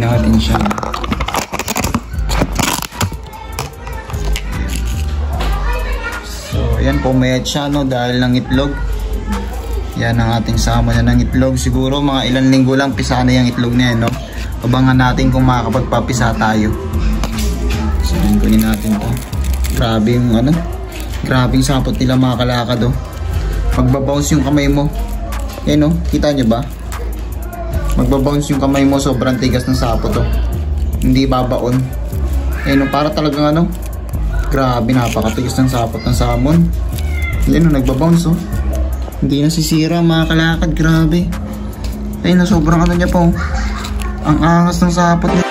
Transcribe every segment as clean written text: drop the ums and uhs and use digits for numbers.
natin siya. So ayan, pumayat siya no, dahil ng itlog. Yan ang ating salmon na ng itlog. Siguro mga ilang linggo lang pisa na yung itlog na yan, no? Abangan natin kung makakapagpapisa tayo. So yun, kunin natin to. Grabe yung ano, grabe yung sapot nila mga kalakad, oh. Magbabounce yung kamay mo. Yan, oh, kita nyo ba? Magbabounce yung kamay mo, sobrang tigas ng sapot, oh. Hindi babaon. Yan, oh, para talagang ano, grabe, napakatigas ng sapot ng salmon. Yan, oh, nagbabounce, oh. Hindi nasisira mga kalakad, grabe. Ayun na, sobrang ano niya po. Ang angas ng sapot niya.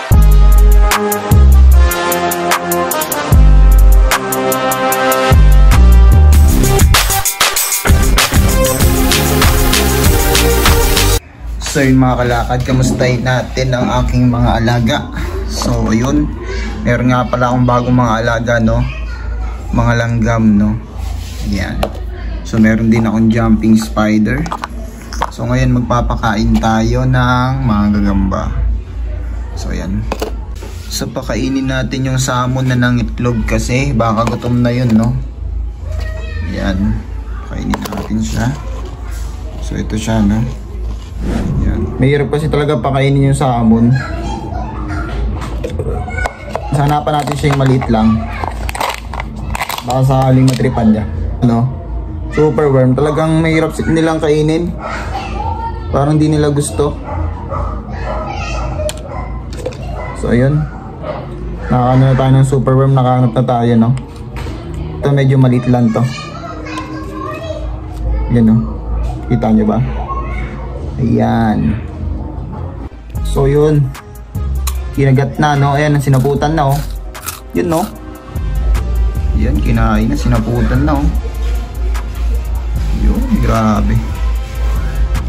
So yun mga kalakad, kamustahin natin ang aking mga alaga. So ayun, meron nga pala akong bagong mga alaga, no? Mga langgam, no? Yan. So meron din akong jumping spider. So ngayon magpapakain tayo ng mga gagamba. So ayan. So pakainin natin yung salmon na ng itlog kasi baka gutom na yun, no? Ayan. Pakainin natin siya. So ito siya, no? Ayan. Mahirap kasi talaga pakainin yung salmon. Hanapan natin siya yung maliit lang. Baka sakaling matripan niya, no? Super worm. Talagang mahirap nilang kainin. Parang hindi nila gusto. So ayun. Nakaano na tayo ng super worm. Nakahanap na tayo, no? Ito medyo maliit lang to. Yan, no? Kita nyo ba? Ayan. So yun. Kinagat na, no? Ayan, sinaputan na, oh. Yun, no? Yan, kinain na. Sinaputan na, oh. Yun, grabe.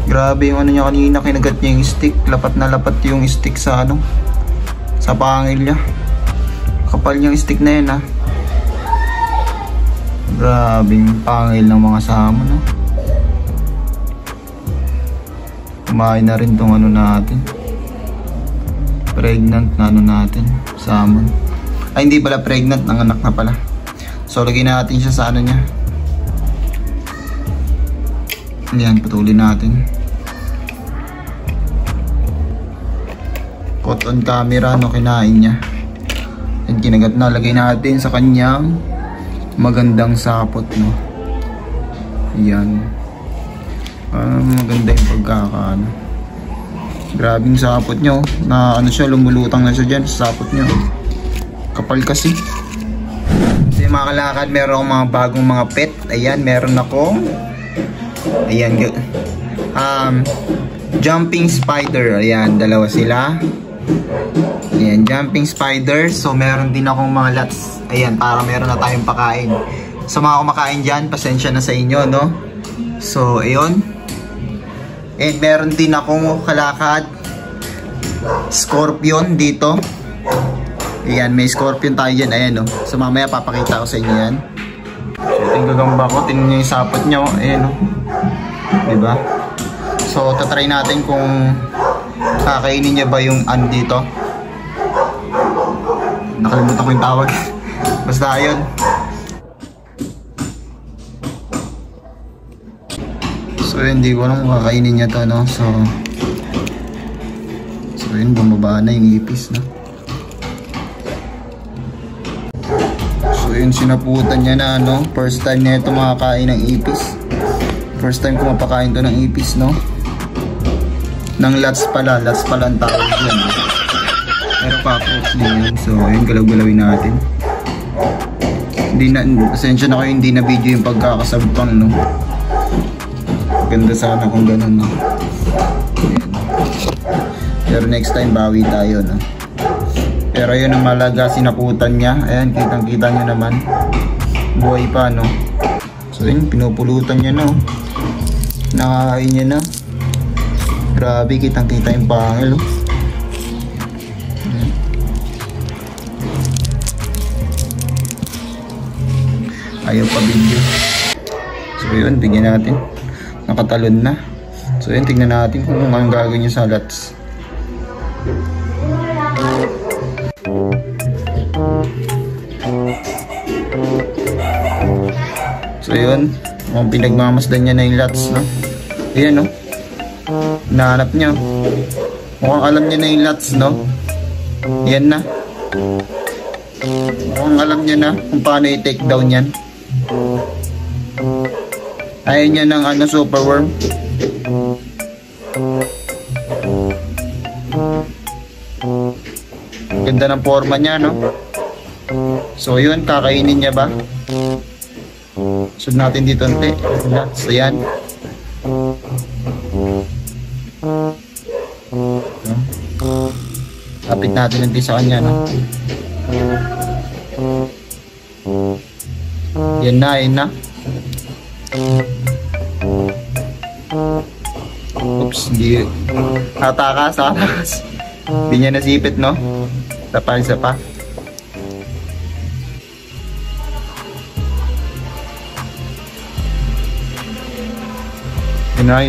Grabe yung ano niya kanina, kinagat niya yung stick. Lapat na lapat yung stick sa ano, sa pangil niya. Kapal yung stick na yun, ha. Grabe yung pangil ng mga salmon, no? Kumain na rin tong ano natin, pregnant na ano natin, salmon. Ay, hindi pala pregnant, nanganak na pala. So lagyan natin siya sa ano niya. Yan, putulin natin. Caught on camera, no, kinain niya. Yan, kinagat na. Lagay natin sa kanyang magandang sapot, no. Yan. Maganda yung pagkakaano. Grabing sapot niya, oh. Na ano siya, lumulutang na siya dyan sa sapot niya. Kapal kasi. Kasi mga kalakad, meron akong mga bagong mga pet. Ayan, meron akong ayan, jumping spider. Ayan, dalawa sila. Ayan, jumping spider. So meron din akong mga lots. Ayan, para meron na tayong pakain. Sa mga kumakain dyan, pasensya na sa inyo, no? So ayun. And meron din akong kalakad scorpion dito. Ayan, may scorpion tayo dyan. Ayan, no? So mamaya papakita ko sa inyo yan. So ito yung gagamba ko. Tingnan nyo yung sapot nyo. Ayan, no? Diba? So tatry natin kung kakainin niya ba yung ano dito. Nakalimutan ko yung tawag. Basta ayun. So hindi ko alam kung kakainin niya to, no? So yun, bumaba na yung ipis, no? So yun, sinaputan niya na, no? First time niya ito makakain ng ipis. First time ko mapakain to ng ipis, no? Ng lats pala ang tawag dyan, no? Pero cockroach din yun. So ayun, galaw-galawin natin. Hindi na, pasensya na kayo, hindi na video yung pagkakasabpang, no? Ganda sana kung ganun, no? Ayan. Pero next time bawi tayo, no? Pero yun ang malaga, sinaputan niya. Ayan, kitang-kita nyo naman. Buhay pa, no? So yun, pinupulutan niya, no? Nakakain niya na. Grabe, kitang-kita yung pangil, oh. Ayaw pa video. So yun, bigyan natin. Nakatalon na. So yun, tignan natin kung anong gagawin niya sa lots. So yun, pinagmamasdan niya na yung lots, no? Ayan, no? Nahanap niya. Mukhang alam niya na yung lots, no? Yan na. Mukhang alam niya na kung paano i-take down yan. Ayaw niya ng ano, super worm. Ganda ng forma niya, no? So yun, kakainin niya ba? Sud natin dito nte. So yan. Kapit natin nte sa kanya, no? Yan na, yan na. Oops, hindi. Atakas. Hindi niya nasipit, no? Isa pa. Ina.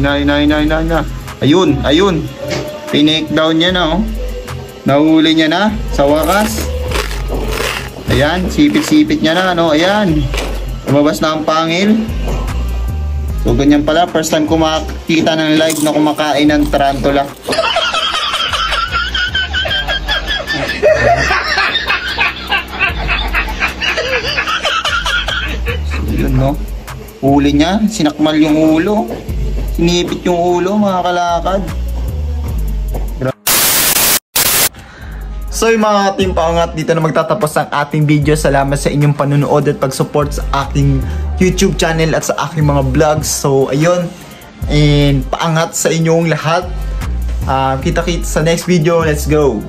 Ayun. Pinake down niya na, oh. Nahuli niya na sa wakas. Ayan, sipit-sipit niya na, no? Ayan. Lumabas na ang pangil. So, ganyan pala. First time ko makakita ng live na kumakain ng tarantula. So, yun, no? Huli niya. Sinakmal yung ulo. Sinipit yung ulo, mga kalakad. So yung mga team paangat, dito na magtatapos ang ating video. Salamat sa inyong panunood at pag-support sa aking YouTube channel at sa aking mga vlogs. So ayun, and paangat sa inyong lahat. Kita-kits sa next video. Let's go!